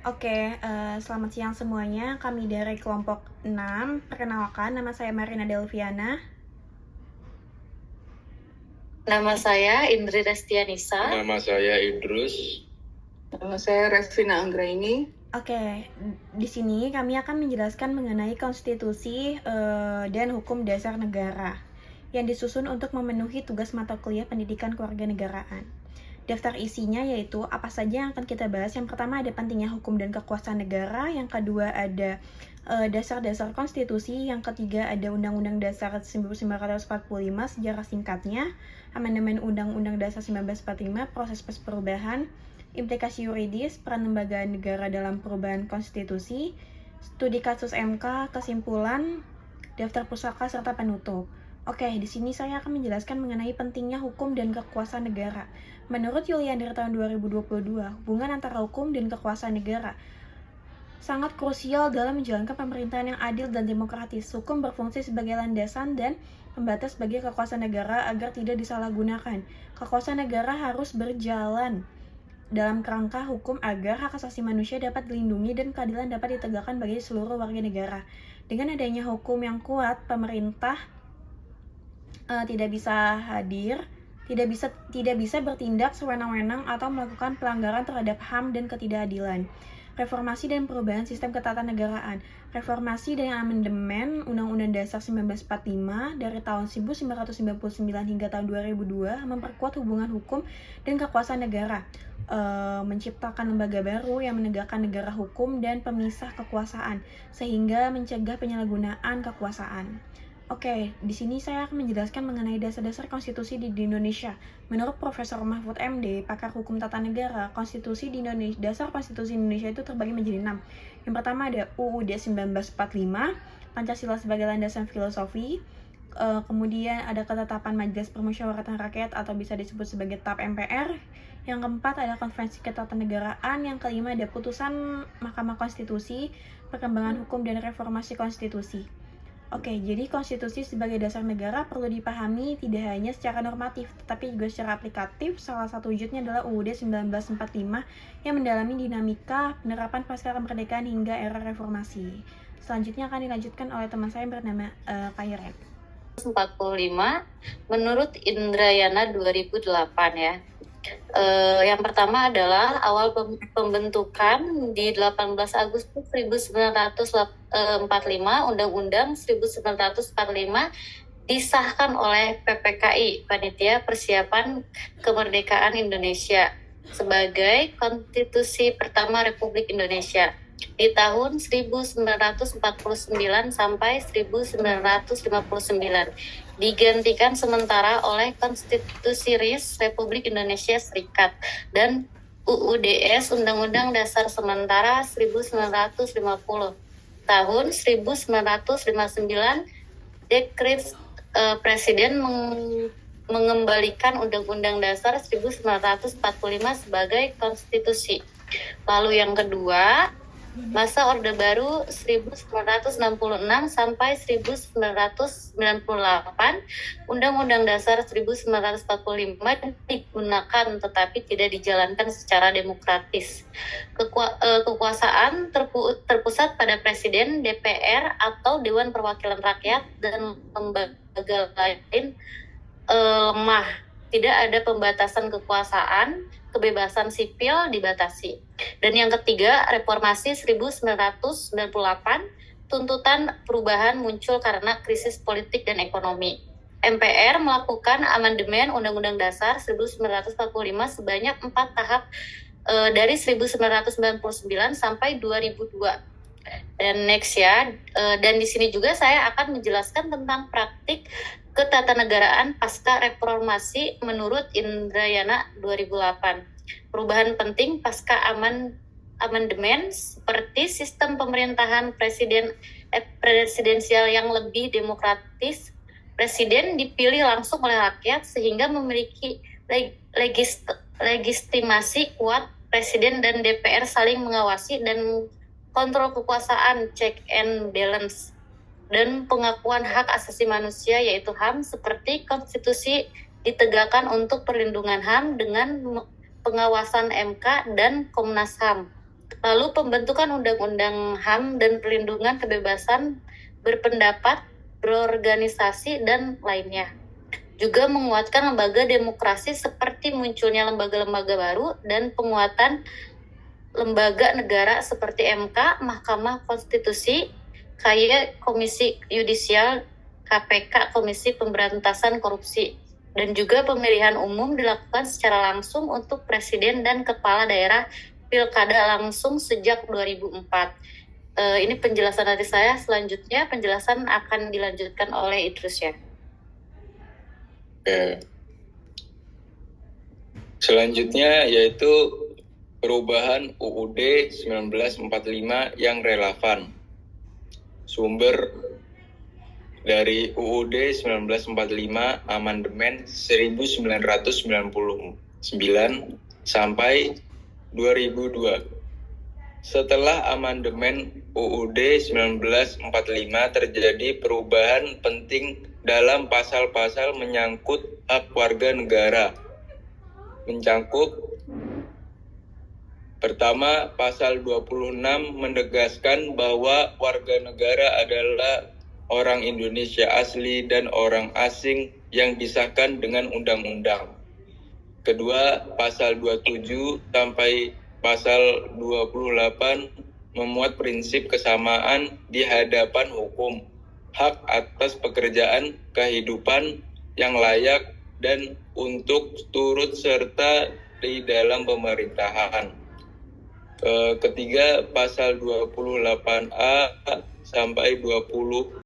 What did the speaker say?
Selamat siang semuanya. Kami dari kelompok 6. Perkenalkan, nama saya Marina Delviana. Nama saya Indri Restianisa. Nama saya Idrus. Nama saya Revina Anggraini. Di sini kami akan menjelaskan mengenai konstitusi dan hukum dasar negara yang disusun untuk memenuhi tugas mata kuliah pendidikan kewarganegaraan. Daftar isinya yaitu apa saja yang akan kita bahas. Yang pertama ada pentingnya hukum dan kekuasaan negara, yang kedua ada dasar-dasar konstitusi, yang ketiga ada Undang-Undang Dasar 1945 sejarah singkatnya, amandemen Undang-Undang Dasar 1945, proses perubahan, implikasi yuridis, peran lembaga negara dalam perubahan konstitusi, studi kasus MK, kesimpulan, daftar pusaka, serta penutup. Di sini saya akan menjelaskan mengenai pentingnya hukum dan kekuasaan negara. Menurut Yulian dari tahun 2022, hubungan antara hukum dan kekuasaan negara sangat krusial dalam menjalankan pemerintahan yang adil dan demokratis. Hukum berfungsi sebagai landasan dan pembatas bagi kekuasaan negara agar tidak disalahgunakan. Kekuasaan negara harus berjalan dalam kerangka hukum agar hak asasi manusia dapat dilindungi dan keadilan dapat ditegakkan bagi seluruh warga negara. Dengan adanya hukum yang kuat, pemerintah tidak bisa bertindak sewenang-wenang atau melakukan pelanggaran terhadap HAM dan ketidakadilan. Reformasi dan perubahan sistem ketatanegaraan. Reformasi dan amandemen Undang-Undang Dasar 1945 dari tahun 1999 hingga tahun 2002 memperkuat hubungan hukum dan kekuasaan negara, menciptakan lembaga baru yang menegakkan negara hukum dan pemisah kekuasaan, sehingga mencegah penyalahgunaan kekuasaan. Di sini saya akan menjelaskan mengenai dasar-dasar konstitusi di Indonesia. Menurut Profesor Mahfud MD, pakar hukum tata negara, konstitusi di Indonesia, dasar konstitusi Indonesia itu terbagi menjadi 6. Yang pertama ada UUD 1945, Pancasila sebagai landasan filosofi, kemudian ada ketetapan Majelis Permusyawaratan Rakyat atau bisa disebut sebagai TAP MPR. Yang keempat ada Konvensi Ketatanegaraan. Yang kelima ada putusan Mahkamah Konstitusi, perkembangan hukum dan reformasi konstitusi. Jadi konstitusi sebagai dasar negara perlu dipahami tidak hanya secara normatif, tetapi juga secara aplikatif. Salah satu wujudnya adalah UUD 1945 yang mendalami dinamika penerapan pasca kemerdekaan hingga era reformasi. Selanjutnya akan dilanjutkan oleh teman saya bernama Kairen. 45 menurut Indrayana 2008 ya. Yang pertama adalah awal pembentukan di 18 Agustus 1945 Undang-Undang 1945 disahkan oleh PPKI, Panitia Persiapan Kemerdekaan Indonesia, sebagai konstitusi pertama Republik Indonesia di tahun 1949 sampai 1959, digantikan sementara oleh Konstitusi RIS Republik Indonesia Serikat dan UUDS Undang-Undang Dasar Sementara 1950. Tahun 1959, Dekret Presiden mengembalikan Undang-Undang Dasar 1945 sebagai konstitusi. Lalu yang kedua, masa Orde Baru 1966 sampai 1998, Undang-Undang Dasar 1945 digunakan tetapi tidak dijalankan secara demokratis. Kekuasaan terpusat pada Presiden, DPR atau Dewan Perwakilan Rakyat, dan lembaga lain lemah. Tidak ada pembatasan kekuasaan, kebebasan sipil dibatasi. Dan yang ketiga, reformasi 1998, tuntutan perubahan muncul karena krisis politik dan ekonomi. MPR melakukan amandemen Undang-Undang Dasar 1945 sebanyak 4 tahap dari 1999 sampai 2002. Dan next ya, dan di sini juga saya akan menjelaskan tentang praktik ketatanegaraan pasca reformasi menurut Indrayana 2008. Perubahan penting pasca amandemen seperti sistem pemerintahan presidensial yang lebih demokratis. Presiden dipilih langsung oleh rakyat sehingga memiliki legitimasi kuat. Presiden dan DPR saling mengawasi dan kontrol kekuasaan, check and balance, dan pengakuan hak asasi manusia yaitu HAM seperti konstitusi ditegakkan untuk perlindungan HAM dengan pengawasan MK dan Komnas HAM. Lalu pembentukan undang-undang HAM dan perlindungan kebebasan berpendapat, berorganisasi, dan lainnya. Juga menguatkan lembaga demokrasi seperti munculnya lembaga-lembaga baru dan penguatan lembaga negara seperti MK, Mahkamah Konstitusi, KY, Komisi Yudisial, KPK, Komisi Pemberantasan Korupsi. Dan juga pemilihan umum dilakukan secara langsung untuk presiden dan kepala daerah pilkada langsung sejak 2004. Ini penjelasan dari saya. Selanjutnya penjelasan akan dilanjutkan oleh Idrus ya. Selanjutnya yaitu perubahan UUD 1945 yang relevan. Sumber dari UUD 1945 amandemen 1999 sampai 2002. Setelah amandemen UUD 1945 terjadi perubahan penting dalam pasal-pasal menyangkut hak warga negara. Mencangkup pertama, pasal 26 menegaskan bahwa warga negara adalah orang Indonesia asli dan orang asing yang disahkan dengan undang-undang. Kedua, pasal 27 sampai pasal 28 memuat prinsip kesamaan di hadapan hukum, hak atas pekerjaan, kehidupan yang layak, dan untuk turut serta di dalam pemerintahan. Ketiga, pasal 28A sampai 20